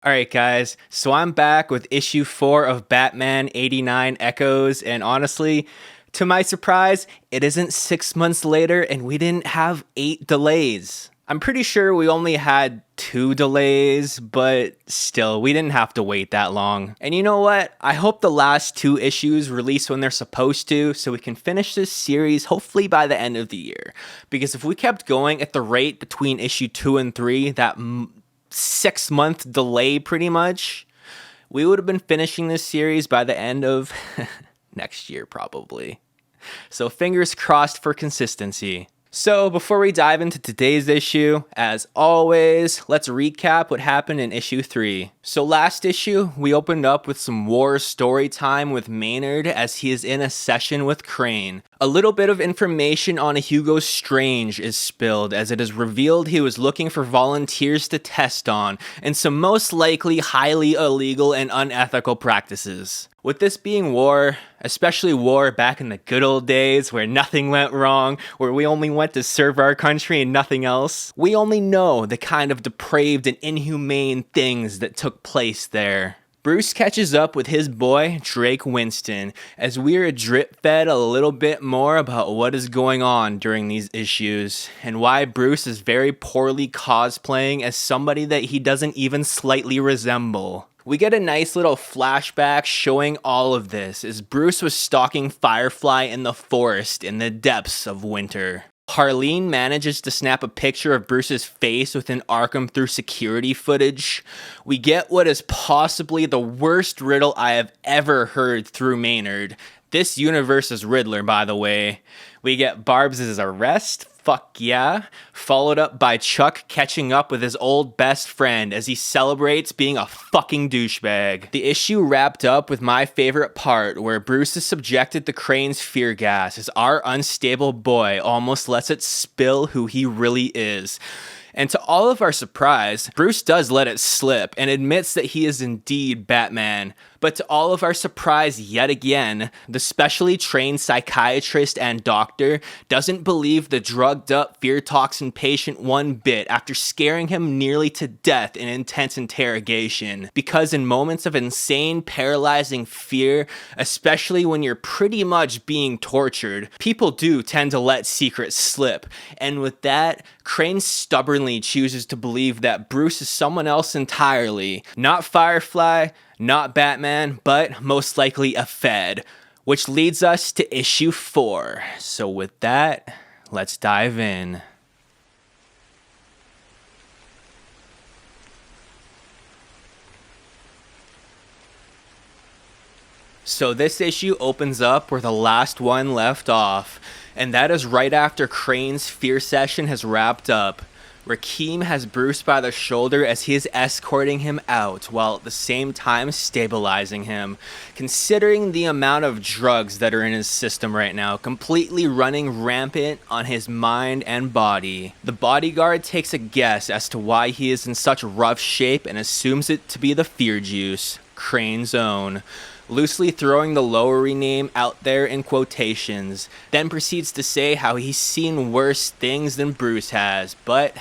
Alright, guys, so I'm back with issue 4 of Batman 89 Echoes, and honestly, to my surprise, it isn't 6 months later and we didn't have 8 delays. I'm pretty sure we only had 2 delays, but still, we didn't have to wait that long. And you know what? I hope the last 2 issues release when they're supposed to, so we can finish this series hopefully by the end of the year. Because if we kept going at the rate between issue 2 and 3, that 6-month delay pretty much, we would have been finishing this series by the end of next year probably. So fingers crossed for consistency. So before we dive into today's issue, as always, let's recap what happened in issue 3. So last issue, we opened up with some war story time with Maynard as he is in a session with Crane. A little bit of information on Hugo Strange is spilled as it is revealed he was looking for volunteers to test on, and some most likely highly illegal and unethical practices. With this being war, especially war back in the good old days where nothing went wrong, where we only went to serve our country and nothing else, we only know the kind of depraved and inhumane things that took place there. Bruce catches up with his boy, Drake Winston, as we are drip-fed a little bit more about what is going on during these issues, and why Bruce is very poorly cosplaying as somebody that he doesn't even slightly resemble. We get a nice little flashback showing all of this as Bruce was stalking Firefly in the forest in the depths of winter. Harleen manages to snap a picture of Bruce's face within Arkham through security footage. We get what is possibly the worst riddle I have ever heard through Maynard. This universe's Riddler, by the way. We get Barbs' arrest, fuck yeah, followed up by Chuck catching up with his old best friend as he celebrates being a fucking douchebag. The issue wrapped up with my favorite part, where Bruce is subjected to Crane's fear gas as our unstable boy almost lets it spill who he really is. And to all of our surprise, Bruce does let it slip and admits that he is indeed Batman. But to all of our surprise yet again, the specially trained psychiatrist and doctor doesn't believe the drugged up fear toxin patient one bit after scaring him nearly to death in intense interrogation. Because in moments of insane, paralyzing fear, especially when you're pretty much being tortured, people do tend to let secrets slip. And with that, Crane stubbornly chooses to believe that Bruce is someone else entirely. Not Firefly, not Batman, but most likely a Fed. Which leads us to issue 4. So with that, let's dive in. So this issue opens up where the last one left off, and that is right after Crane's fear session has wrapped up. Rakeem has Bruce by the shoulder as he is escorting him out, while at the same time stabilizing him. Considering the amount of drugs that are in his system right now, completely running rampant on his mind and body. The bodyguard takes a guess as to why he is in such rough shape and assumes it to be the fear juice, Crane's own, loosely throwing the lowery name out there in quotations, then proceeds to say how he's seen worse things than Bruce has, but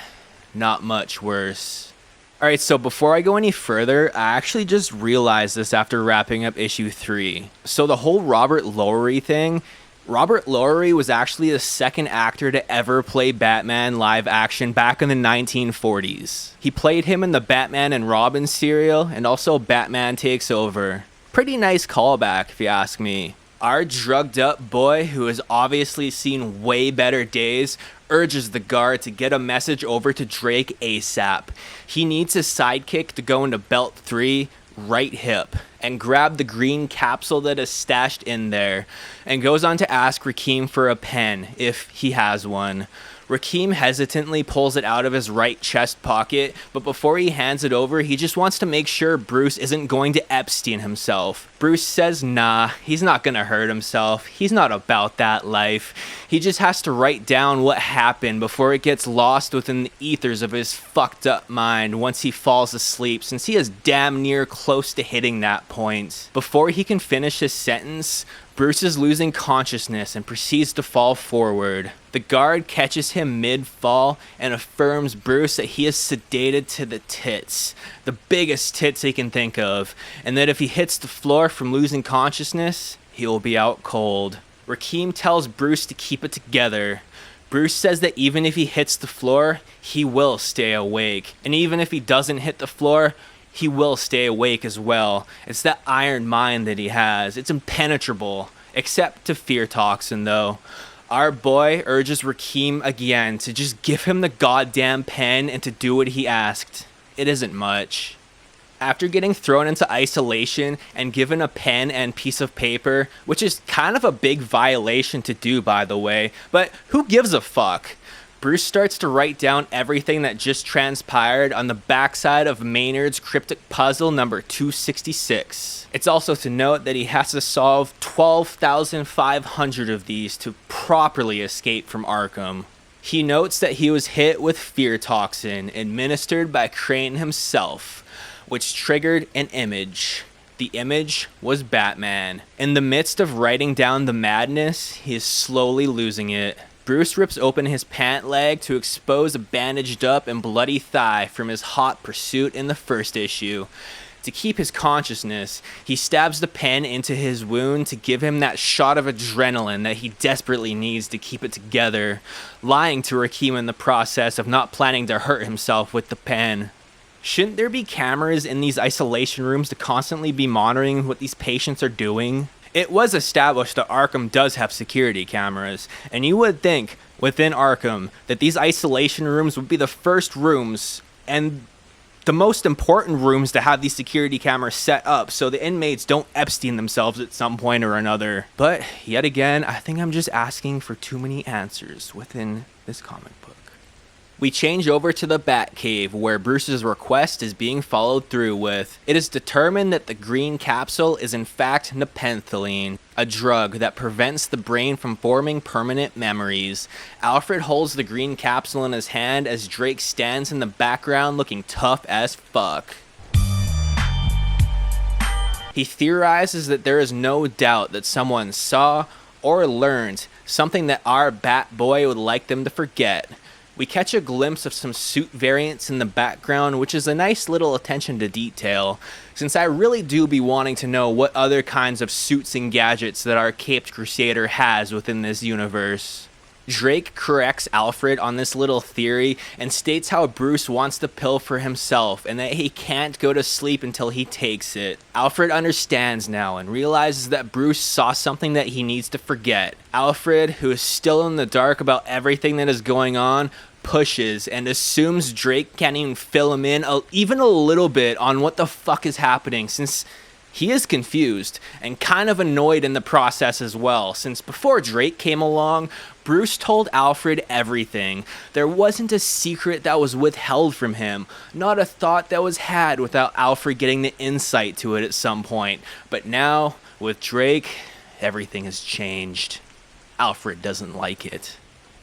not much worse. Alright, so before I go any further, I actually just realized this after wrapping up issue 3. So the whole Robert Lowery thing, Robert Lowery was actually the second actor to ever play Batman live action back in the 1940s. He played him in the Batman and Robin serial, and also Batman Takes Over. Pretty nice callback, if you ask me. Our drugged up boy, who has obviously seen way better days, urges the guard to get a message over to Drake ASAP. He needs his sidekick to go into belt 3, right hip, and grab the green capsule that is stashed in there, and goes on to ask Rakeem for a pen, if he has one. Rakeem hesitantly pulls it out of his right chest pocket, but before he hands it over, he just wants to make sure Bruce isn't going to Epstein himself. Bruce says nah, he's not gonna hurt himself, he's not about that life. He just has to write down what happened before it gets lost within the ethers of his fucked up mind once he falls asleep, since he is damn near close to hitting that point. Before he can finish his sentence, Bruce is losing consciousness and proceeds to fall forward. The guard catches him mid-fall and affirms Bruce that he is sedated to the tits, the biggest tits he can think of, and that if he hits the floor from losing consciousness, he will be out cold. Rakeem tells Bruce to keep it together. Bruce says that even if he hits the floor, he will stay awake, and even if he doesn't hit the floor, he will stay awake as well. It's that iron mind that he has. It's impenetrable, except to fear toxin though. Our boy urges Rakeem again to just give him the goddamn pen and to do what he asked. It isn't much. After getting thrown into isolation and given a pen and piece of paper, which is kind of a big violation to do by the way, but who gives a fuck? Bruce starts to write down everything that just transpired on the backside of Maynard's cryptic puzzle number 266. It's also to note that he has to solve 12,500 of these to properly escape from Arkham. He notes that he was hit with fear toxin administered by Crane himself, which triggered an image. The image was Batman. In the midst of writing down the madness, he is slowly losing it. Bruce rips open his pant leg to expose a bandaged up and bloody thigh from his hot pursuit in the first issue. To keep his consciousness, he stabs the pen into his wound to give him that shot of adrenaline that he desperately needs to keep it together, lying to Rakeem in the process of not planning to hurt himself with the pen. Shouldn't there be cameras in these isolation rooms to constantly be monitoring what these patients are doing? It was established that Arkham does have security cameras, and you would think, within Arkham, that these isolation rooms would be the first rooms and the most important rooms to have these security cameras set up so the inmates don't Epstein themselves at some point or another. But, yet again, I think I'm just asking for too many answers within this comic book. We change over to the Batcave, where Bruce's request is being followed through with. It is determined that the green capsule is in fact nepenthelene, a drug that prevents the brain from forming permanent memories. Alfred holds the green capsule in his hand as Drake stands in the background looking tough as fuck. He theorizes that there is no doubt that someone saw or learned something that our Bat Boy would like them to forget. We catch a glimpse of some suit variants in the background, which is a nice little attention to detail, since I really do be wanting to know what other kinds of suits and gadgets that our Caped Crusader has within this universe. Drake corrects Alfred on this little theory and states how Bruce wants the pill for himself and that he can't go to sleep until he takes it. Alfred understands now and realizes that Bruce saw something that he needs to forget. Alfred, who is still in the dark about everything that is going on, pushes and assumes Drake can't even fill him in even a little bit on what the fuck is happening, since he is confused and kind of annoyed in the process as well, since before Drake came along, Bruce told Alfred everything. There wasn't a secret that was withheld from him, not a thought that was had without Alfred getting the insight to it at some point. But now, with Drake, everything has changed. Alfred doesn't like it.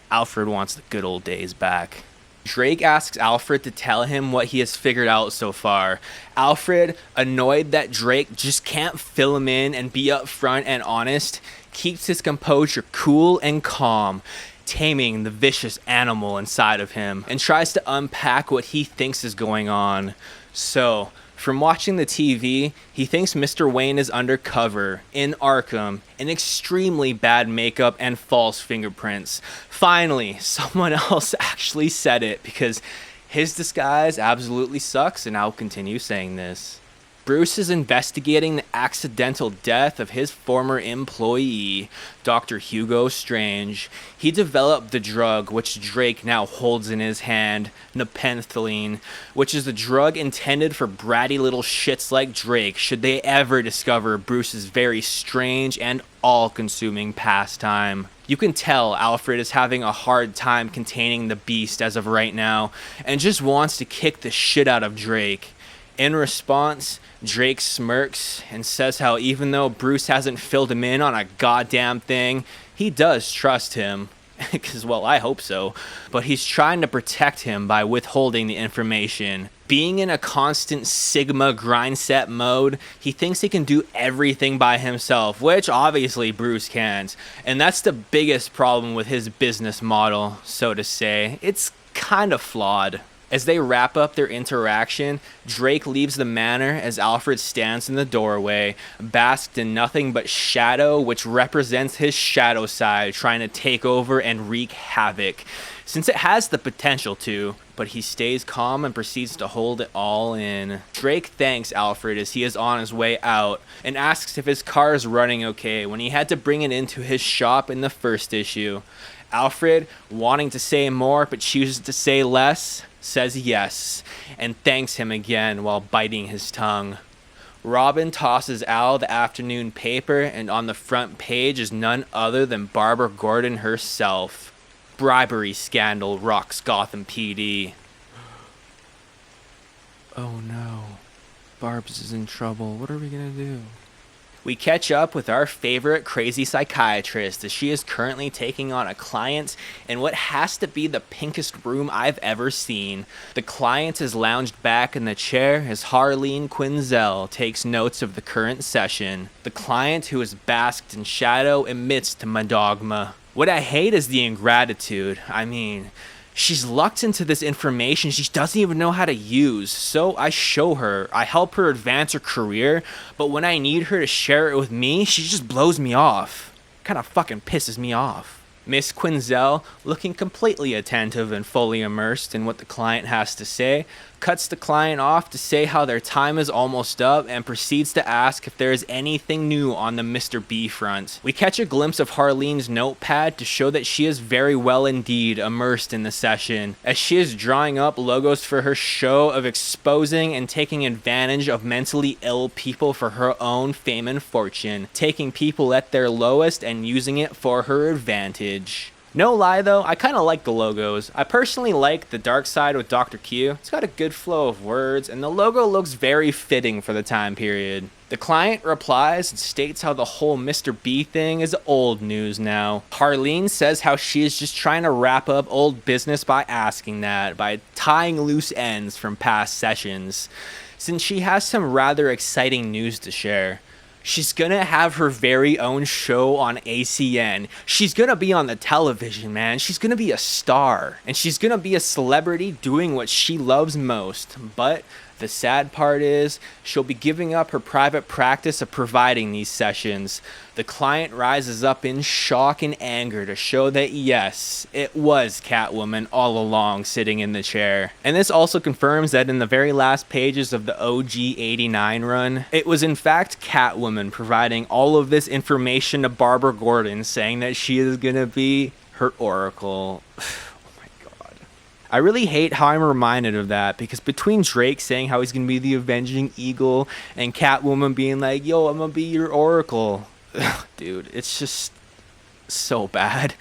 Alfred wants the good old days back. Drake asks Alfred to tell him what he has figured out so far. Alfred, annoyed that Drake just can't fill him in and be upfront and honest, keeps his composure cool and calm, taming the vicious animal inside of him, and tries to unpack what he thinks is going on. So, from watching the TV, he thinks Mr. Wayne is undercover in Arkham in extremely bad makeup and false fingerprints. Finally, someone else actually said it, because his disguise absolutely sucks, and I'll continue saying this. Bruce is investigating the accidental death of his former employee, Dr. Hugo Strange. He developed the drug which Drake now holds in his hand, nepenthelene, which is a drug intended for bratty little shits like Drake should they ever discover Bruce's very strange and all-consuming pastime. You can tell Alfred is having a hard time containing the beast as of right now, and just wants to kick the shit out of Drake. In response, Drake smirks and says how even though Bruce hasn't filled him in on a goddamn thing, he does trust him. Because, well, I hope so. But he's trying to protect him by withholding the information. Being in a constant Sigma grind set mode, he thinks he can do everything by himself, which obviously Bruce can't. And that's the biggest problem with his business model, so to say. It's kind of flawed. As they wrap up their interaction, Drake leaves the manor as Alfred stands in the doorway, basked in nothing but shadow, which represents his shadow side trying to take over and wreak havoc, since it has the potential to, but he stays calm and proceeds to hold it all in. Drake thanks Alfred as he is on his way out and asks if his car is running okay when he had to bring it into his shop in the first issue. Alfred, wanting to say more but chooses to say less, says yes, and thanks him again while biting his tongue. Robin tosses Al the afternoon paper, and on the front page is none other than Barbara Gordon herself. Bribery scandal rocks Gotham PD. Oh no. Barbs is in trouble. What are we gonna do? We catch up with our favorite crazy psychiatrist as she is currently taking on a client in what has to be the pinkest room I've ever seen. The client is lounged back in the chair as Harleen Quinzel takes notes of the current session. The client, who is basked in shadow, admits to my dogma. What I hate is the ingratitude. I mean, she's lucked into this information she doesn't even know how to use, so I show her. I help her advance her career, but when I need her to share it with me, she just blows me off. Kinda fucking pisses me off. Miss Quinzel, looking completely attentive and fully immersed in what the client has to say, cuts the client off to say how their time is almost up and proceeds to ask if there is anything new on the Mr. B front. We catch a glimpse of Harleen's notepad to show that she is very well indeed immersed in the session, as she is drawing up logos for her show of exposing and taking advantage of mentally ill people for her own fame and fortune, taking people at their lowest and using it for her advantage. No lie though, I kinda like the logos. I personally like the dark side with Dr. Q. It's got a good flow of words, and the logo looks very fitting for the time period. The client replies and states how the whole Mr. B thing is old news now. Harleen says how she is just trying to wrap up old business by asking that, by tying loose ends from past sessions, since she has some rather exciting news to share. She's gonna have her very own show on ACN. She's gonna be on the television, man. She's gonna be a star. And she's gonna be a celebrity doing what she loves most. But the sad part is, she'll be giving up her private practice of providing these sessions. The client rises up in shock and anger to show that yes, it was Catwoman all along sitting in the chair. And this also confirms that in the very last pages of the OG 89 run, it was in fact Catwoman providing all of this information to Barbara Gordon, saying that she is gonna be her Oracle. I really hate how I'm reminded of that, because between Drake saying how he's going to be the Avenging Eagle and Catwoman being like, yo, I'm going to be your Oracle. Dude, it's just so bad.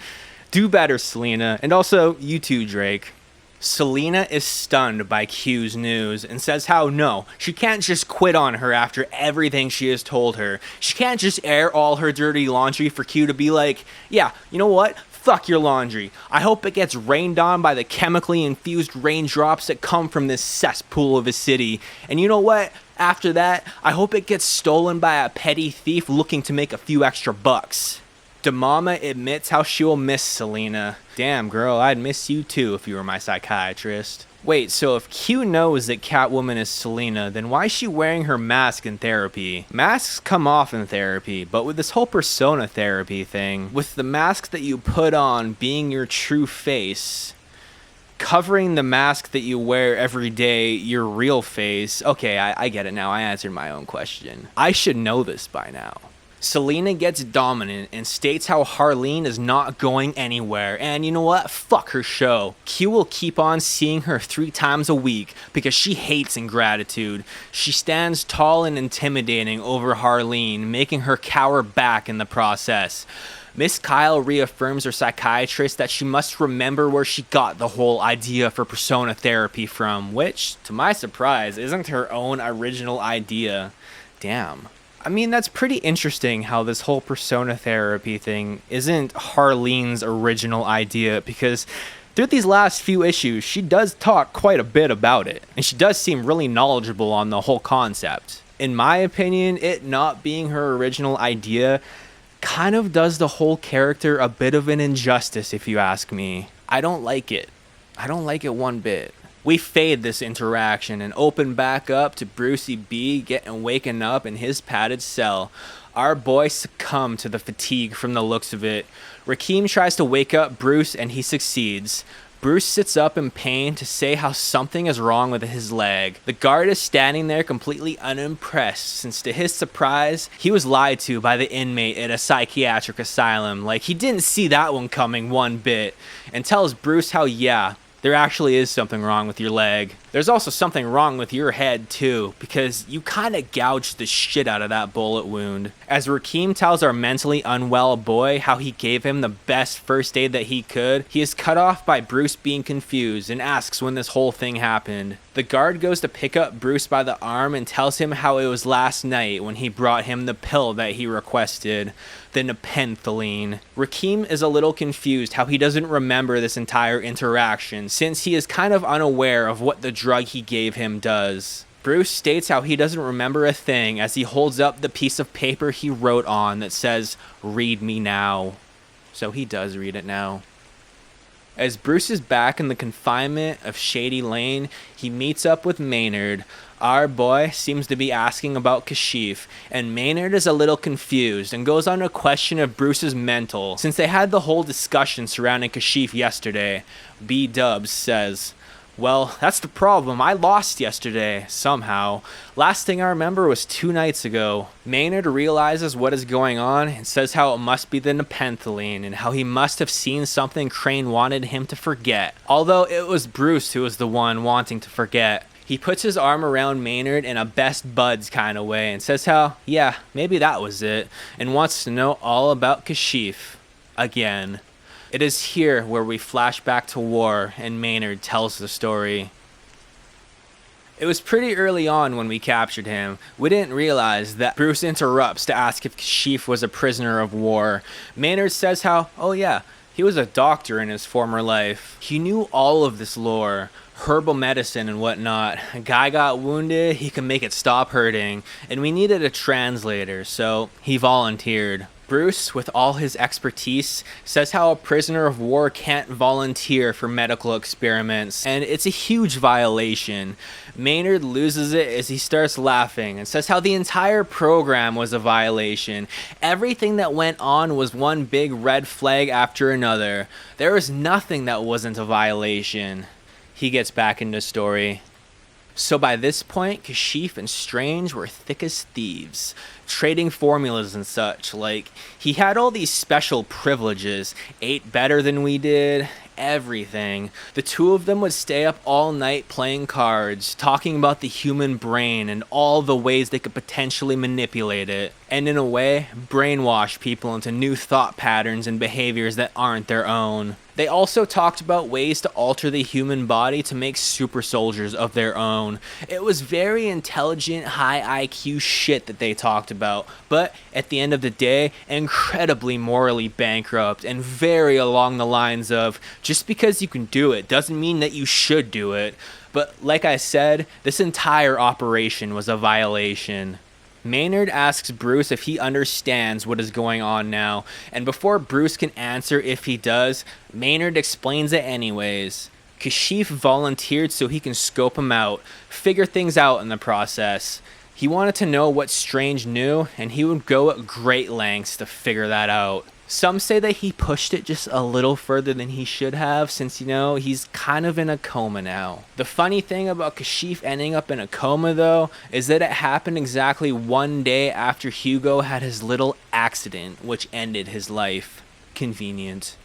Do better, Selena. And also, you too, Drake. Selena is stunned by Q's news and says how no, she can't just quit on her after everything she has told her. She can't just air all her dirty laundry for Q to be like, yeah, you know what? Fuck your laundry. I hope it gets rained on by the chemically infused raindrops that come from this cesspool of a city. And you know what? After that, I hope it gets stolen by a petty thief looking to make a few extra bucks. Damama admits how she will miss Selena. Damn, girl, I'd miss you too if you were my psychiatrist. Wait, so if Q knows that Catwoman is Selena, then why is she wearing her mask in therapy? Masks come off in therapy, but with this whole persona therapy thing, with the mask that you put on being your true face, covering the mask that you wear every day your real face, okay, I get it now, I answered my own question. I should know this by now. Selena gets dominant and states how Harleen is not going anywhere, and you know what? Fuck her show. Q will keep on seeing her 3 times a week because she hates ingratitude. She stands tall and intimidating over Harleen, making her cower back in the process. Miss Kyle reaffirms her psychiatrist that she must remember where she got the whole idea for persona therapy from, which, to my surprise, isn't her own original idea. Damn. I mean, that's pretty interesting how this whole persona therapy thing isn't Harleen's original idea, because Through these last few issues, she does talk quite a bit about it, and she does seem really knowledgeable on the whole concept. In my opinion, it not being her original idea kind of does the whole character a bit of an injustice, if you ask me. I don't like it. I don't like it one bit. We fade this interaction and open back up to Brucey B getting waken up in his padded cell. Our boy succumbed to the fatigue from the looks of it. Rakeem tries to wake up Bruce and he succeeds. Bruce sits up in pain to say how something is wrong with his leg. The guard is standing there completely unimpressed, since to his surprise, he was lied to by the inmate at a psychiatric asylum. Like, he didn't see that one coming one bit, and tells Bruce how, yeah, there actually is something wrong with your leg. There's also something wrong with your head too, because you kinda gouged the shit out of that bullet wound. As Rakeem tells our mentally unwell boy how he gave him the best first aid that he could, he is cut off by Bruce being confused and asks when this whole thing happened. The guard goes to pick up Bruce by the arm and tells him how it was last night when he brought him the pill that he requested, the nepenthyline. Rakeem is a little confused how he doesn't remember this entire interaction, since he is kind of unaware of what the drug he gave him does. Bruce states how he doesn't remember a thing as he holds up the piece of paper he wrote on that says, "Read me now." So he does read it now. As Bruce is back in the confinement of Shady Lane, he meets up with Maynard. Our boy seems to be asking about Kashif, and Maynard is a little confused and goes on a question of Bruce's mental, since they had the whole discussion surrounding Kashif yesterday. B-Dubs says, "Well, that's the problem. I lost yesterday, somehow. Last thing I remember was 2 nights ago." Maynard realizes what is going on and says how it must be the nepenthyline and how he must have seen something Crane wanted him to forget. Although it was Bruce who was the one wanting to forget. He puts his arm around Maynard in a best buds kind of way and says how, yeah, maybe that was it, and wants to know all about Kashif. Again. It is here where we flash back to war and Maynard tells the story. It was pretty early on when we captured him. We didn't realize that Bruce interrupts to ask if Kashif was a prisoner of war. Maynard says how, oh yeah, he was a doctor in his former life. He knew all of this lore, herbal medicine and whatnot. A guy got wounded, he could make it stop hurting, and we needed a translator, so he volunteered. Bruce, with all his expertise, says how a prisoner of war can't volunteer for medical experiments, and it's a huge violation. Maynard loses it as he starts laughing and says how the entire program was a violation. Everything that went on was one big red flag after another. There was nothing that wasn't a violation. He gets back into story. So by this point, Kashif and Strange were thick as thieves, trading formulas and such. Like, he had all these special privileges, ate better than we did, everything. The two of them would stay up all night playing cards, talking about the human brain and all the ways they could potentially manipulate it, and in a way, brainwash people into new thought patterns and behaviors that aren't their own. They also talked about ways to alter the human body to make super soldiers of their own. It was very intelligent, high IQ shit that they talked about, but at the end of the day, incredibly morally bankrupt and very along the lines of, just because you can do it doesn't mean that you should do it. But like I said, this entire operation was a violation. Maynard asks Bruce if he understands what is going on now, and before Bruce can answer if he does, Maynard explains it anyways. Kashif volunteered so he can scope him out, figure things out in the process. He wanted to know what Strange knew, and he would go at great lengths to figure that out. Some say that he pushed it just a little further than he should have, since, he's kind of in a coma now. The funny thing about Kashif ending up in a coma, though, is that it happened exactly 1 day after Hugo had his little accident, which ended his life. Convenient.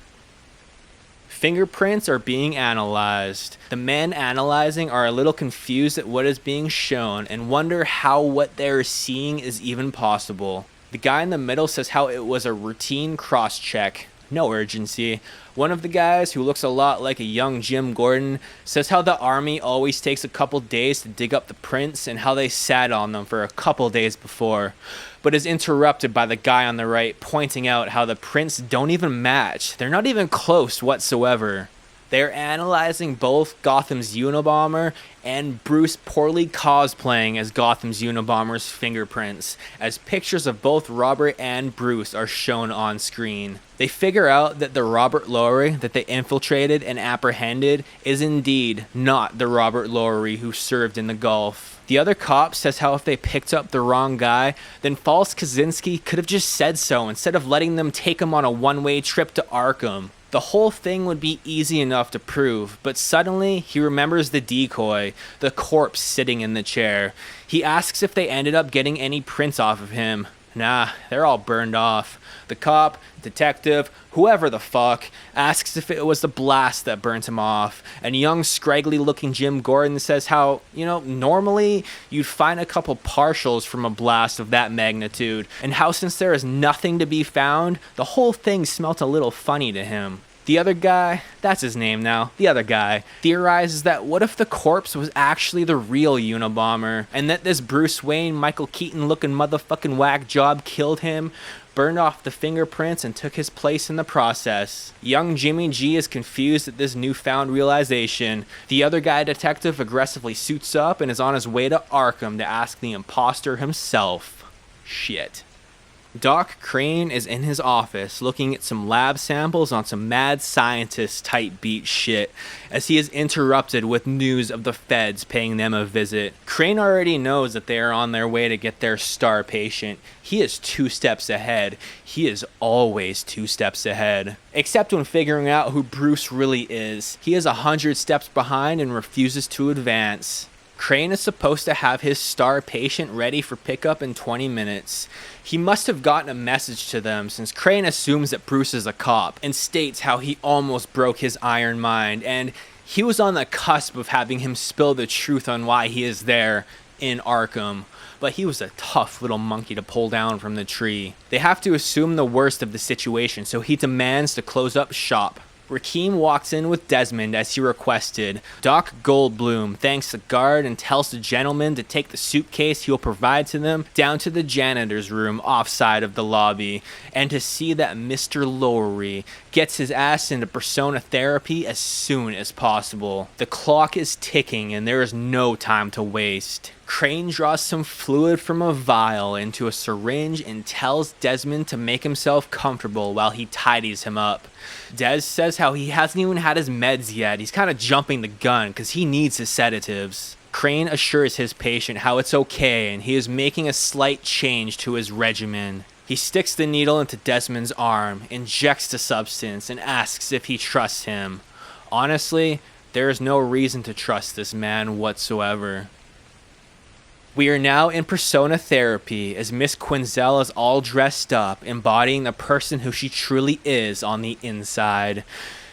Fingerprints are being analyzed. The men analyzing are a little confused at what is being shown and wonder how what they're seeing is even possible. The guy in the middle says how it was a routine cross-check. No urgency. One of the guys, who looks a lot like a young Jim Gordon, says how the army always takes a couple days to dig up the prints and how they sat on them for a couple days before, but is interrupted by the guy on the right pointing out how the prints don't even match. They're not even close whatsoever. They're analyzing both Gotham's Unabomber and Bruce poorly cosplaying as Gotham's Unabomber's fingerprints, as pictures of both Robert and Bruce are shown on screen. They figure out that the Robert Lowry that they infiltrated and apprehended is indeed not the Robert Lowry who served in the Gulf. The other cop says how if they picked up the wrong guy, then False Kaczynski could have just said so instead of letting them take him on a one-way trip to Arkham. The whole thing would be easy enough to prove, but suddenly he remembers the decoy, the corpse sitting in the chair. He asks if they ended up getting any prints off of him. Nah, they're all burned off. The cop, detective, whoever the fuck, asks if it was the blast that burnt him off. And young, scraggly looking Jim Gordon says how, normally you'd find a couple partials from a blast of that magnitude, and how since there is nothing to be found, the whole thing smelt a little funny to him. The other guy, that's his name now, the other guy, theorizes that what if the corpse was actually the real Unabomber, and that this Bruce Wayne, Michael Keaton looking motherfucking whack job killed him, burned off the fingerprints, and took his place in the process. Young Jimmy G is confused at this newfound realization. The other guy detective aggressively suits up and is on his way to Arkham to ask the imposter himself. Shit. Doc Crane is in his office looking at some lab samples on some mad scientist type beat shit as he is interrupted with news of the feds paying them a visit. Crane already knows that they are on their way to get their star patient. He is 2 steps ahead. He is always 2 steps ahead. Except when figuring out who Bruce really is. He is 100 steps behind and refuses to advance. Crane is supposed to have his star patient ready for pickup in 20 minutes. He must have gotten a message to them since Crane assumes that Bruce is a cop and states how he almost broke his iron mind and he was on the cusp of having him spill the truth on why he is there in Arkham. But he was a tough little monkey to pull down from the tree. They have to assume the worst of the situation, so he demands to close up shop. Rakeem walks in with Desmond as he requested. Doc Goldblum thanks the guard and tells the gentleman to take the suitcase he'll provide to them down to the janitor's room offside of the lobby, and to see that Mr. Lowry gets his ass into persona therapy as soon as possible. The clock is ticking and there is no time to waste. Crane draws some fluid from a vial into a syringe and tells Desmond to make himself comfortable while he tidies him up. Des says how he hasn't even had his meds yet. He's kind of jumping the gun because he needs his sedatives. Crane assures his patient how it's okay and he is making a slight change to his regimen. He sticks the needle into Desmond's arm, injects the substance, and asks if he trusts him. Honestly, there is no reason to trust this man whatsoever. We are now in persona therapy as Miss Quinzel is all dressed up, embodying the person who she truly is on the inside.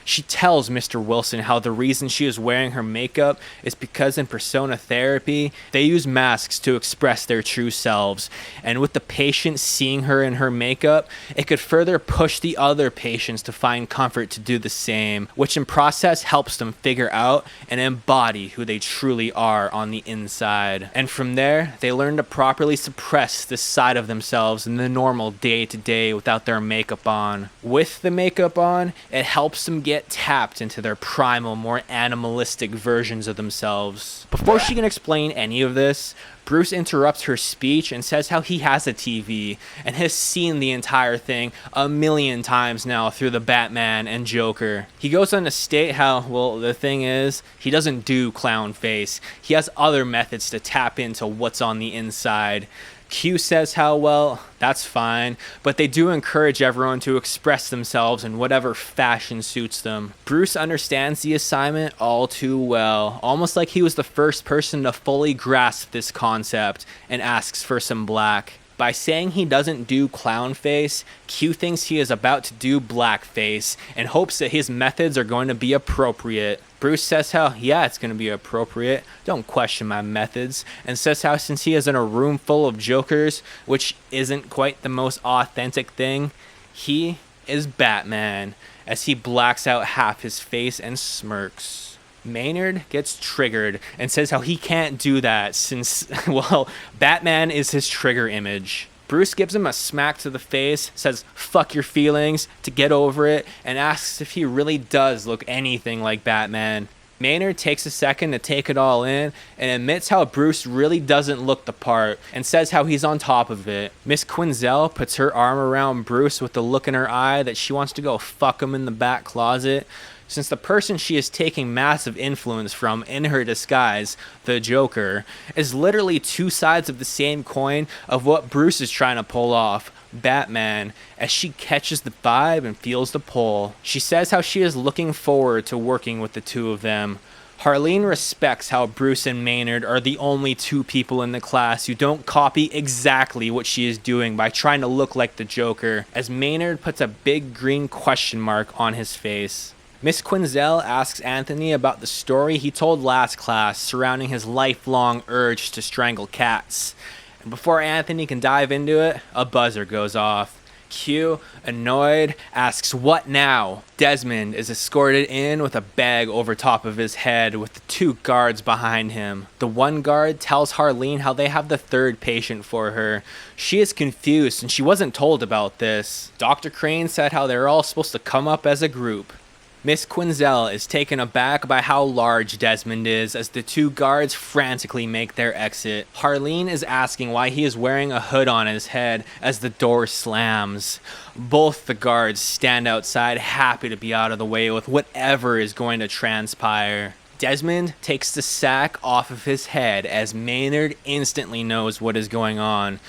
She tells Mr. Wilson how the reason she is wearing her makeup is because in persona therapy, they use masks to express their true selves. And with the patient seeing her in her makeup, it could further push the other patients to find comfort to do the same, which in process helps them figure out and embody who they truly are on the inside. And from there, they learn to properly suppress this side of themselves in the normal day-to-day without their makeup on. With the makeup on, it helps them get tapped into their primal, more animalistic versions of themselves. Before she can explain any of this, Bruce interrupts her speech and says how he has a TV and has seen the entire thing 1,000,000 times now through the Batman and Joker. He goes on to state how, well, the thing is, he doesn't do clown face. He has other methods to tap into what's on the inside. Q says how, well, that's fine, but they do encourage everyone to express themselves in whatever fashion suits them. Bruce understands the assignment all too well, almost like he was the first person to fully grasp this concept, and asks for some black. By saying he doesn't do clown face, Q thinks he is about to do blackface and hopes that his methods are going to be appropriate. Bruce says how, yeah, it's going to be appropriate, don't question my methods, and says how since he is in a room full of jokers, which isn't quite the most authentic thing, he is Batman, as he blacks out half his face and smirks. Maynard gets triggered and says how he can't do that since, well, Batman is his trigger image. Bruce gives him a smack to the face, says fuck your feelings to get over it, and asks if he really does look anything like Batman. Maynard takes a second to take it all in and admits how Bruce really doesn't look the part and says how he's on top of it. Miss Quinzel puts her arm around Bruce with the look in her eye that she wants to go fuck him in the back closet, since the person she is taking massive influence from in her disguise, the Joker, is literally two sides of the same coin of what Bruce is trying to pull off, Batman, as she catches the vibe and feels the pull. She says how she is looking forward to working with the two of them. Harleen respects how Bruce and Maynard are the only two people in the class who don't copy exactly what she is doing by trying to look like the Joker, as Maynard puts a big green question mark on his face. Miss Quinzel asks Anthony about the story he told last class surrounding his lifelong urge to strangle cats. And before Anthony can dive into it, a buzzer goes off. Q, annoyed, asks what now? Desmond is escorted in with a bag over top of his head with the two guards behind him. The one guard tells Harleen how they have the third patient for her. She is confused and she wasn't told about this. Dr. Crane said how they're all supposed to come up as a group. Miss Quinzel is taken aback by how large Desmond is as the two guards frantically make their exit. Harleen is asking why he is wearing a hood on his head as the door slams. Both the guards stand outside happy to be out of the way with whatever is going to transpire. Desmond takes the sack off of his head as Maynard instantly knows what is going on.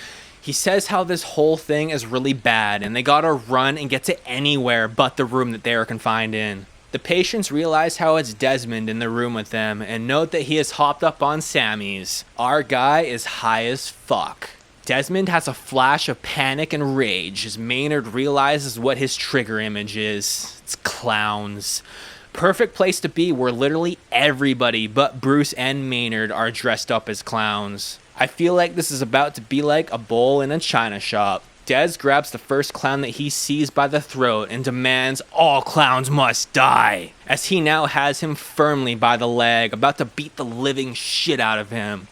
He says how this whole thing is really bad and they gotta run and get to anywhere but the room that they are confined in. The patients realize how it's Desmond in the room with them and note that he has hopped up on Sammy's. Our guy is high as fuck. Desmond has a flash of panic and rage as Maynard realizes what his trigger image is. It's clowns. Perfect place to be where literally everybody but Bruce and Maynard are dressed up as clowns. I feel like this is about to be like a bowl in a china shop. Des grabs the first clown that he sees by the throat and demands all clowns must die, as he now has him firmly by the leg, about to beat the living shit out of him.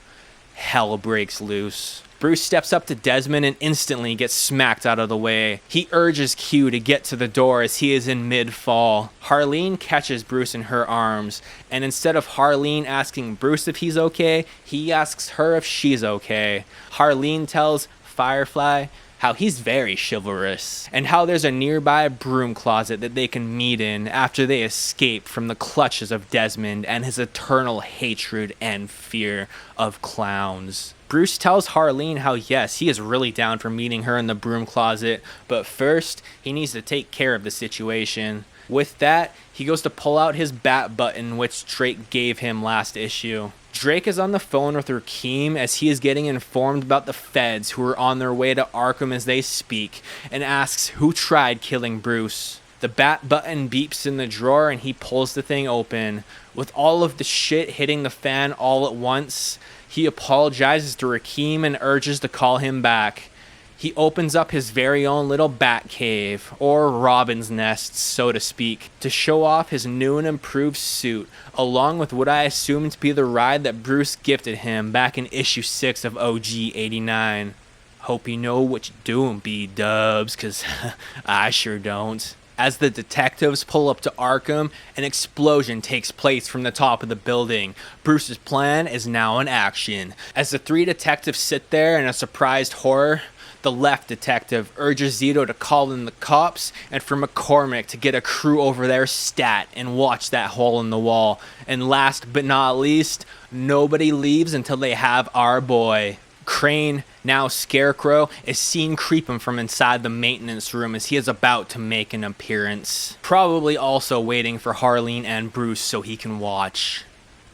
Hell breaks loose. Bruce steps up to Desmond and instantly gets smacked out of the way. He urges Q to get to the door as he is in mid-fall. Harleen catches Bruce in her arms, and instead of Harleen asking Bruce if he's okay, he asks her if she's okay. Harleen tells Firefly how he's very chivalrous, and how there's a nearby broom closet that they can meet in after they escape from the clutches of Desmond and his eternal hatred and fear of clowns. Bruce tells Harleen how yes, he is really down for meeting her in the broom closet, but first, he needs to take care of the situation. With that, he goes to pull out his bat button which Drake gave him last issue. Drake is on the phone with Rakeem as he is getting informed about the feds who are on their way to Arkham as they speak, and asks who tried killing Bruce. The bat button beeps in the drawer and he pulls the thing open. With all of the shit hitting the fan all at once, he apologizes to Rakeem and urges to call him back. He opens up his very own little bat cave, or Robin's nest, so to speak, to show off his new and improved suit, along with what I assume to be the ride that Bruce gifted him back in issue 6 of OG 89. Hope you know what you're doing, B-dubs, cause I sure don't. As the detectives pull up to Arkham, an explosion takes place from the top of the building. Bruce's plan is now in action. As the three detectives sit there in a surprised horror, the left detective urges Zito to call in the cops and for McCormick to get a crew over there stat and watch that hole in the wall. And last but not least, nobody leaves until they have our boy. Crane, now Scarecrow, is seen creeping from inside the maintenance room as he is about to make an appearance. Probably also waiting for Harleen and Bruce so he can watch,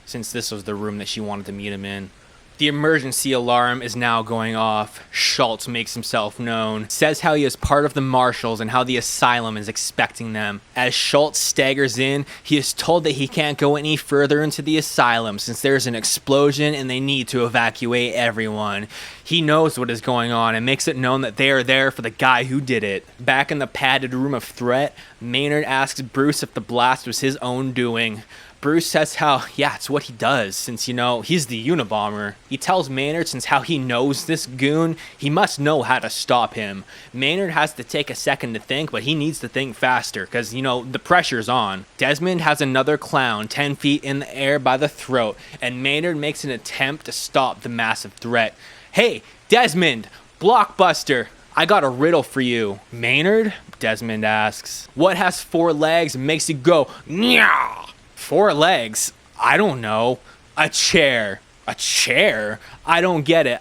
since this was the room that she wanted to meet him in. The emergency alarm is now going off. Schultz makes himself known, says how he is part of the marshals and how the asylum is expecting them. As Schultz staggers in, he is told that he can't go any further into the asylum since there's an explosion and they need to evacuate everyone. He knows what is going on and makes it known that they are there for the guy who did it. Back in the padded room of threat, Maynard asks Bruce if the blast was his own doing. Bruce says how, yeah, it's what he does since, he's the Unabomber. He tells Maynard since how he knows this goon, he must know how to stop him. Maynard has to take a second to think, but he needs to think faster because, the pressure's on. Desmond has another clown 10 feet in the air by the throat, and Maynard makes an attempt to stop the massive threat. Hey, Desmond, Blockbuster, I got a riddle for you. Maynard? Desmond asks. What has 4 legs and makes you go, nyah? 4 legs? I don't know. A chair. A chair? I don't get it.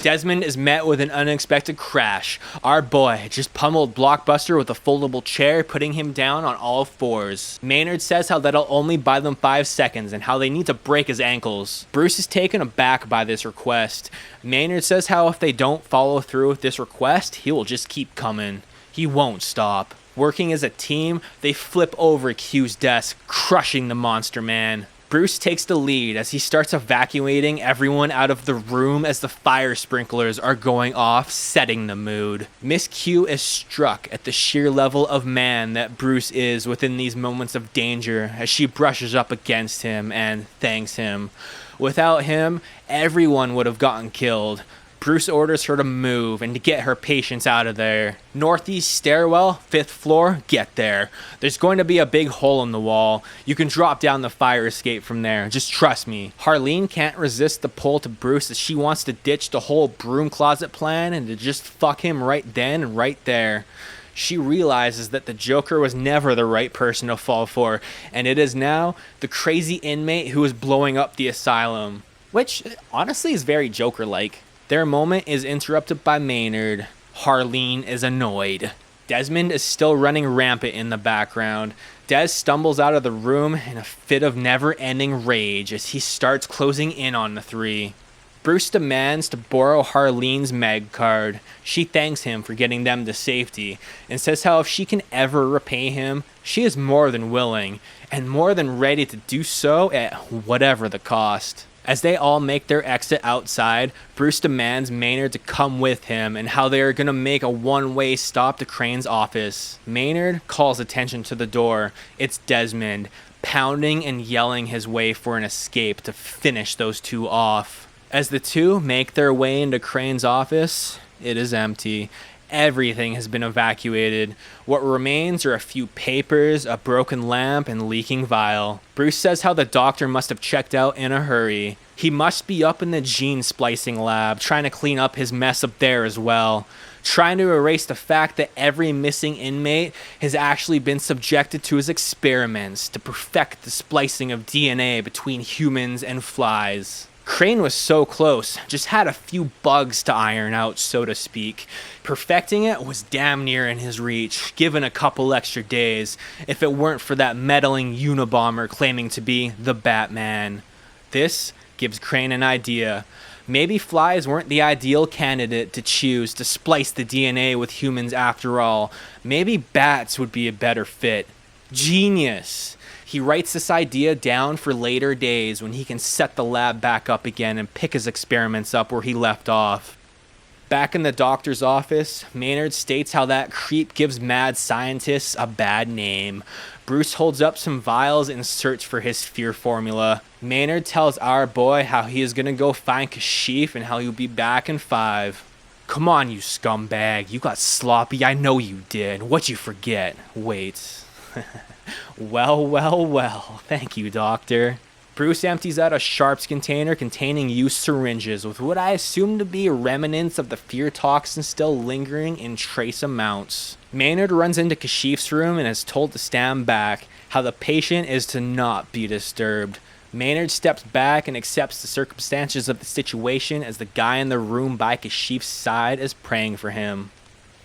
Desmond is met with an unexpected crash. Our boy just pummeled Blockbuster with a foldable chair, putting him down on all 4s. Maynard says how that'll only buy them 5 seconds and how they need to break his ankles. Bruce is taken aback by this request. Maynard says how if they don't follow through with this request, he will just keep coming. He won't stop. Working as a team, they flip over Q's desk, crushing the monster man. Bruce takes the lead as he starts evacuating everyone out of the room as the fire sprinklers are going off, setting the mood. Miss Q is struck at the sheer level of man that Bruce is within these moments of danger as she brushes up against him and thanks him. Without him, everyone would have gotten killed. Bruce orders her to move and to get her patients out of there. Northeast stairwell, 5th floor, get there. There's going to be a big hole in the wall. You can drop down the fire escape from there. Just trust me. Harleen can't resist the pull to Bruce as she wants to ditch the whole broom closet plan and to just fuck him right then and right there. She realizes that the Joker was never the right person to fall for, and it is now the crazy inmate who is blowing up the asylum. Which, honestly, is very Joker-like. Their moment is interrupted by Maynard. Harleen is annoyed. Desmond is still running rampant in the background. Des stumbles out of the room in a fit of never-ending rage as he starts closing in on the 3. Bruce demands to borrow Harleen's Meg card. She thanks him for getting them to safety and says how if she can ever repay him, she is more than willing and more than ready to do so at whatever the cost. As they all make their exit outside, Bruce demands Maynard to come with him and how they are going to make a one-way stop to Crane's office. Maynard calls attention to the door. It's Desmond, pounding and yelling his way for an escape to finish those 2 off. As the 2 make their way into Crane's office, it is empty. Everything has been evacuated. What remains are a few papers, a broken lamp, and leaking vial. Bruce says how the doctor must have checked out in a hurry. He must be up in the gene splicing lab, trying to clean up his mess up there as well. Trying to erase the fact that every missing inmate has actually been subjected to his experiments to perfect the splicing of DNA between humans and flies. Crane was so close, just had a few bugs to iron out, so to speak. Perfecting it was damn near in his reach, given a couple extra days, if it weren't for that meddling Unabomber claiming to be the Batman. This gives Crane an idea. Maybe flies weren't the ideal candidate to choose to splice the DNA with humans after all. Maybe bats would be a better fit. Genius! He writes this idea down for later days when he can set the lab back up again and pick his experiments up where he left off. Back in the doctor's office, Maynard states how that creep gives mad scientists a bad name. Bruce holds up some vials in search for his fear formula. Maynard tells our boy how he is going to go find Kashif and how he'll be back in 5. Come on, you scumbag. You got sloppy. I know you did. What'd you forget? Wait. Well. Thank you, Doctor. Bruce empties out a sharps container containing used syringes with what I assume to be remnants of the fear toxin still lingering in trace amounts. Maynard runs into Kashif's room and is told to stand back, how the patient is to not be disturbed. Maynard steps back and accepts the circumstances of the situation as the guy in the room by Kashif's side is praying for him.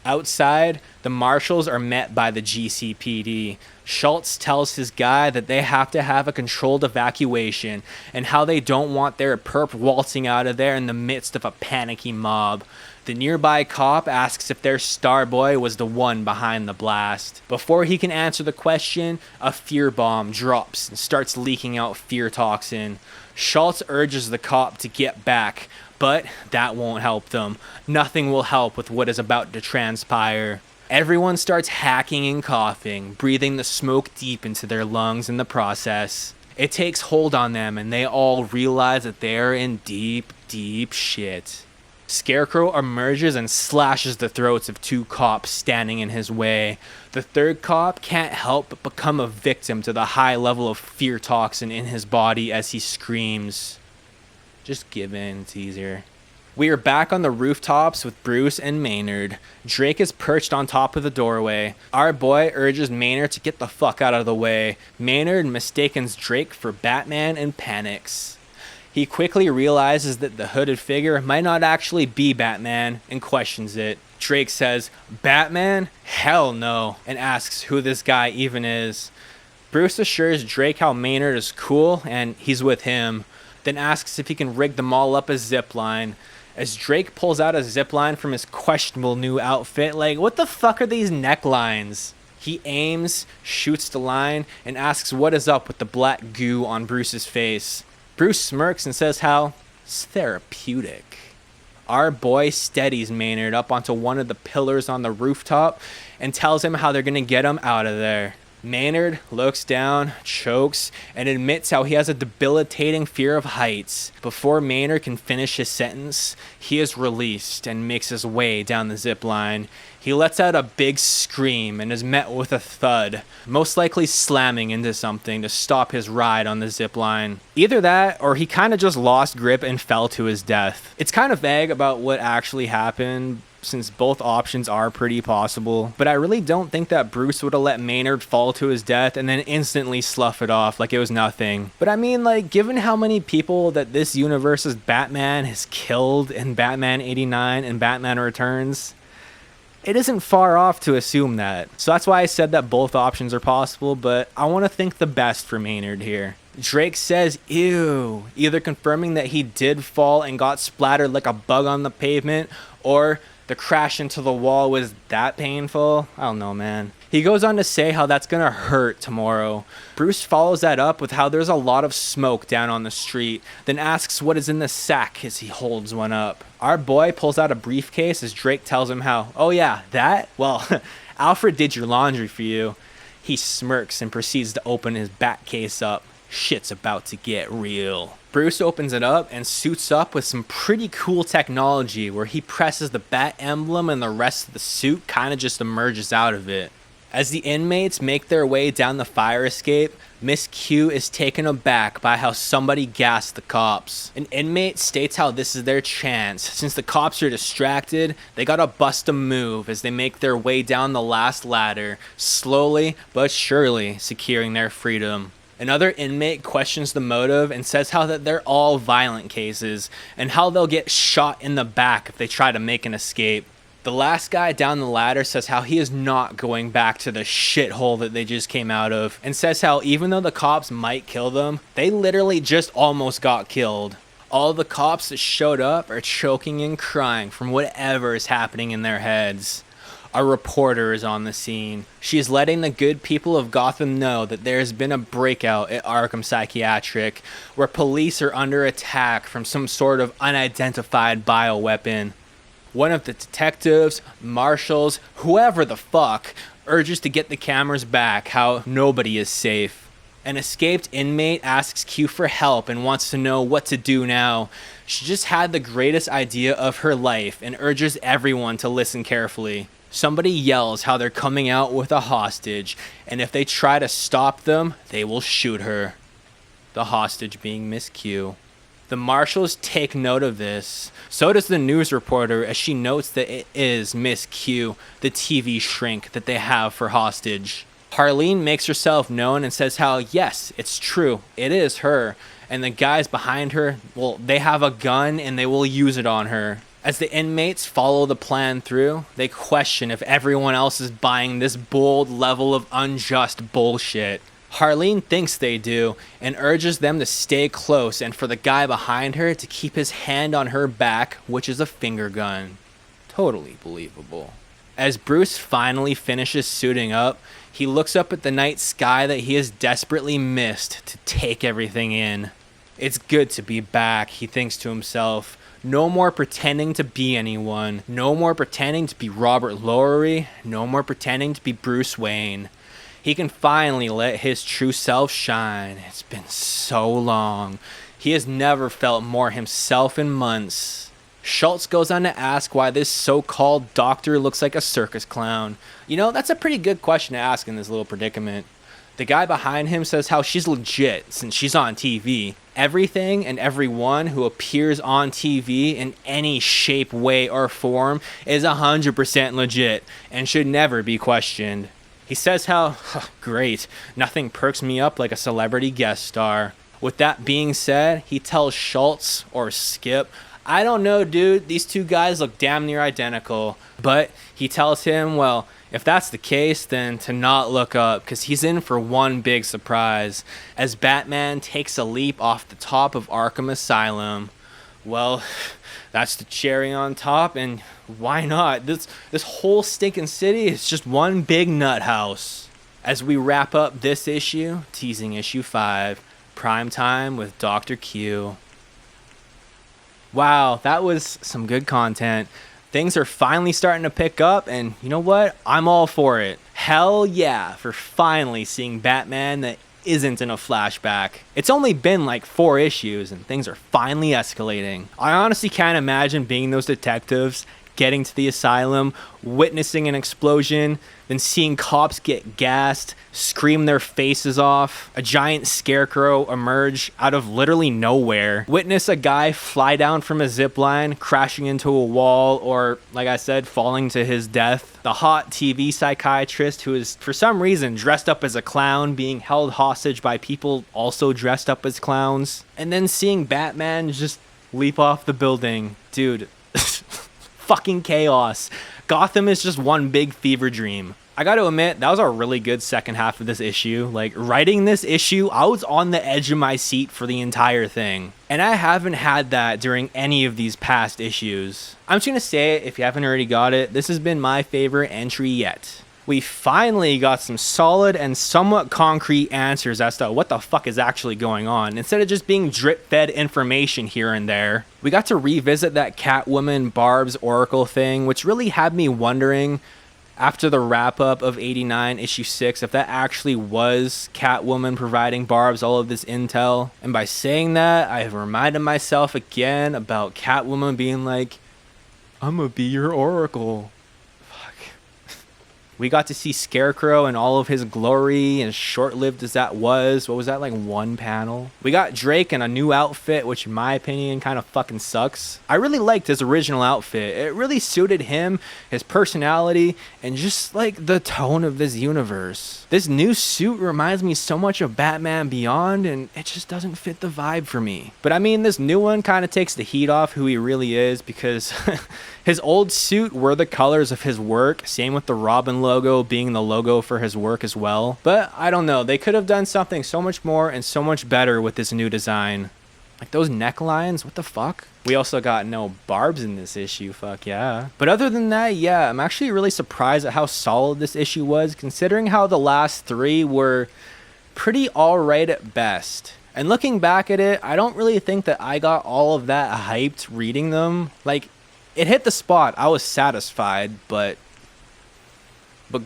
Outside, the marshals are met by the GCPD. Schultz tells his guy that they have to have a controlled evacuation and how they don't want their perp waltzing out of there in the midst of a panicky mob. The nearby cop asks if their star boy was the one behind the blast. Before he can answer the question, a fear bomb drops and starts leaking out fear toxin. Schultz urges the cop to get back, but that won't help them. Nothing will help with what is about to transpire. Everyone starts hacking and coughing, breathing the smoke deep into their lungs in the process. It takes hold on them, and they all realize that they're in deep, deep shit. Scarecrow emerges and slashes the throats of 2 cops standing in his way. The 3rd cop can't help but become a victim to the high level of fear toxin in his body as he screams. Just give in, it's easier. We are back on the rooftops with Bruce and Maynard. Drake is perched on top of the doorway. Our boy urges Maynard to get the fuck out of the way. Maynard mistakes Drake for Batman and panics. He quickly realizes that the hooded figure might not actually be Batman and questions it. Drake says, "Batman? Hell no," and asks who this guy even is. Bruce assures Drake how Maynard is cool and he's with him, then asks if he can rig them all up a zipline. As Drake pulls out a zipline from his questionable new outfit, like, what the fuck are these necklines? He aims, shoots the line, and asks what is up with the black goo on Bruce's face. Bruce smirks and says how it's therapeutic. Our boy steadies Maynard up onto one of the pillars on the rooftop and tells him how they're gonna get him out of there. Maynard looks down, chokes, and admits how he has a debilitating fear of heights. Before Maynard can finish his sentence, he is released and makes his way down the zip line. He lets out a big scream and is met with a thud, most likely slamming into something to stop his ride on the zip line. Either that, or he kind of just lost grip and fell to his death. It's kind of vague about what actually happened, since both options are pretty possible, but I really don't think that Bruce would have let Maynard fall to his death and then instantly slough it off like it was nothing. But I mean, like, given how many people that this universe's Batman has killed in Batman 89 and Batman Returns, it isn't far off to assume that. So that's why I said that both options are possible, but I want to think the best for Maynard here. Drake says, ew, either confirming that he did fall and got splattered like a bug on the pavement, or the crash into the wall was that painful. I don't know, man. He goes on to say how that's gonna hurt tomorrow. Bruce follows that up with how there's a lot of smoke down on the street, then asks what is in the sack as he holds one up. Our boy pulls out a briefcase as Drake tells him how, oh yeah, that? Well, Alfred did your laundry for you. He smirks and proceeds to open his bat case up. Shit's about to get real. Bruce opens it up and suits up with some pretty cool technology where he presses the bat emblem and the rest of the suit kind of just emerges out of it. As the inmates make their way down the fire escape, Miss Q is taken aback by how somebody gassed the cops. An inmate states how this is their chance. Since the cops are distracted, they gotta bust a move as they make their way down the last ladder, slowly but surely securing their freedom. Another inmate questions the motive and says how that they're all violent cases and how they'll get shot in the back if they try to make an escape. The last guy down the ladder says how he is not going back to the shithole that they just came out of, and says how even though the cops might kill them, they literally just almost got killed. All the cops that showed up are choking and crying from whatever is happening in their heads. A reporter is on the scene. She is letting the good people of Gotham know that there has been a breakout at Arkham Psychiatric, where police are under attack from some sort of unidentified bioweapon. One of the detectives, marshals, whoever the fuck, urges to get the cameras back, how nobody is safe. An escaped inmate asks Q for help and wants to know what to do now. She just had the greatest idea of her life and urges everyone to listen carefully. Somebody yells how they're coming out with a hostage, and if they try to stop them, they will shoot her. The hostage being Miss Q. The marshals take note of this. So does the news reporter as she notes that it is Miss Q, the TV shrink that they have for hostage. Harleen makes herself known and says how, yes, it's true, it is her. And the guys behind her, well, they have a gun and they will use it on her. As the inmates follow the plan through, they question if everyone else is buying this bold level of unjust bullshit. Harleen thinks they do and urges them to stay close and for the guy behind her to keep his hand on her back, which is a finger gun. Totally believable. As Bruce finally finishes suiting up, he looks up at the night sky that he has desperately missed to take everything in. It's good to be back, he thinks to himself. No more pretending to be anyone. No more pretending to be Robert Lowery. No more pretending to be Bruce Wayne. He can finally let his true self shine. It's been so long. He has never felt more himself in months. Schultz goes on to ask why this so-called doctor looks like a circus clown. You know, that's a pretty good question to ask in this little predicament. The guy behind him says how she's legit since she's on TV. Everything and everyone who appears on TV in any shape, way, or form is 100% legit and should never be questioned. He says how, great, nothing perks me up like a celebrity guest star. With that being said, he tells Schultz, or Skip, I don't know, dude, these two guys look damn near identical. But he tells him, well, if that's the case, then to not look up, because he's in for one big surprise, as Batman takes a leap off the top of Arkham Asylum. Well, that's the cherry on top, and why not? This whole stinking city is just one big nut house. As we wrap up this issue, teasing issue 5, Prime Time with Dr. Q. Wow, that was some good content. Things are finally starting to pick up, and you know what? I'm all for it. Hell yeah, for finally seeing Batman that isn't in a flashback. It's only been like 4 issues, and things are finally escalating. I honestly can't imagine being those detectives, getting to the asylum, witnessing an explosion, then seeing cops get gassed, scream their faces off, a giant scarecrow emerge out of literally nowhere, witness a guy fly down from a zip line, crashing into a wall, or, like I said, falling to his death, the hot TV psychiatrist who is, for some reason, dressed up as a clown, being held hostage by people also dressed up as clowns, and then seeing Batman just leap off the building. Dude, fucking chaos. Gotham is just one big fever dream. I gotta admit, that was a really good second half of this issue. Like, writing this issue, I was on the edge of my seat for the entire thing. And I haven't had that during any of these past issues. I'm just gonna say it, if you haven't already got it, this has been my favorite entry yet. We finally got some solid and somewhat concrete answers as to what the fuck is actually going on, instead of just being drip-fed information here and there. We got to revisit that Catwoman Barb's Oracle thing, which really had me wondering, after the wrap-up of 89 issue 6, if that actually was Catwoman providing Barb's all of this intel. And by saying that, I have reminded myself again about Catwoman being like, I'm gonna be your Oracle. We got to see Scarecrow in all of his glory, as short-lived as that was. What was that, like 1 panel? We got Drake in a new outfit, which in my opinion kind of fucking sucks. I really liked his original outfit. It really suited him, his personality, and just like the tone of this universe. This new suit reminds me so much of Batman Beyond, and it just doesn't fit the vibe for me. But I mean, this new one kind of takes the heat off who he really is, because his old suit were the colors of his work, same with the Robin logo being the logo for his work as well. But I don't know, they could have done something so much more and so much better with this new design. Like those necklines, what the fuck? We also got no Barbs in this issue, fuck yeah. But other than that, yeah, I'm actually really surprised at how solid this issue was, considering how the last 3 were pretty alright at best. And looking back at it, I don't really think that I got all of that hyped reading them. Like, it hit the spot, I was satisfied, but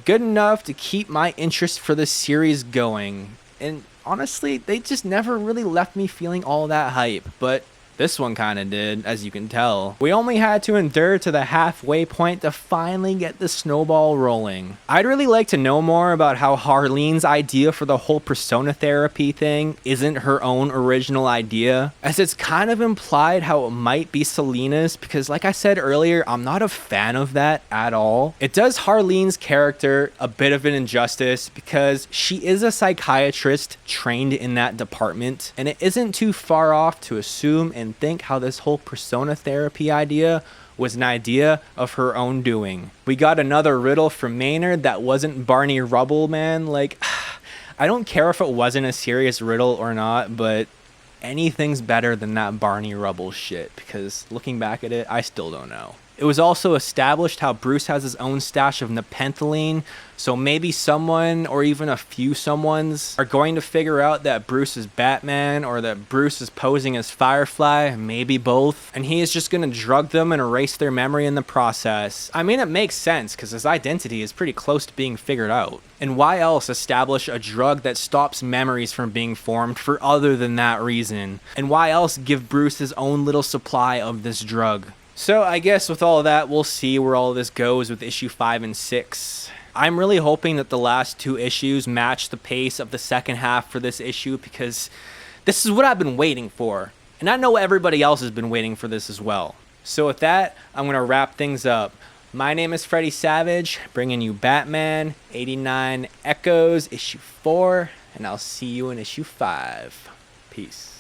good enough to keep my interest for this series going. And honestly, they just never really left me feeling all that hype, but this one kind of did, as you can tell. We only had to endure to the halfway point to finally get the snowball rolling. I'd really like to know more about how Harleen's idea for the whole persona therapy thing isn't her own original idea, as it's kind of implied how it might be Selina's, because like I said earlier, I'm not a fan of that at all. It does Harleen's character a bit of an injustice, because she is a psychiatrist trained in that department, and it isn't too far off to assume and think how this whole persona therapy idea was an idea of her own doing. We got another riddle from Maynard that wasn't Barney Rubble, man. Like, I don't care if it wasn't a serious riddle or not, but anything's better than that Barney Rubble shit, because looking back at it, I still don't know. It was also established how Bruce has his own stash of nepenthyline, so maybe someone, or even a few someones, are going to figure out that Bruce is Batman, or that Bruce is posing as Firefly, maybe both, and he is just going to drug them and erase their memory in the process. I mean, it makes sense, because his identity is pretty close to being figured out. And why else establish a drug that stops memories from being formed for other than that reason? And why else give Bruce his own little supply of this drug? So I guess with all that, we'll see where all this goes with issue 5 and 6. I'm really hoping that the last 2 issues match the pace of the second half for this issue, because this is what I've been waiting for. And I know everybody else has been waiting for this as well. So with that, I'm going to wrap things up. My name is Freddy Savage, bringing you Batman 89 Echoes, issue 4, and I'll see you in issue 5. Peace.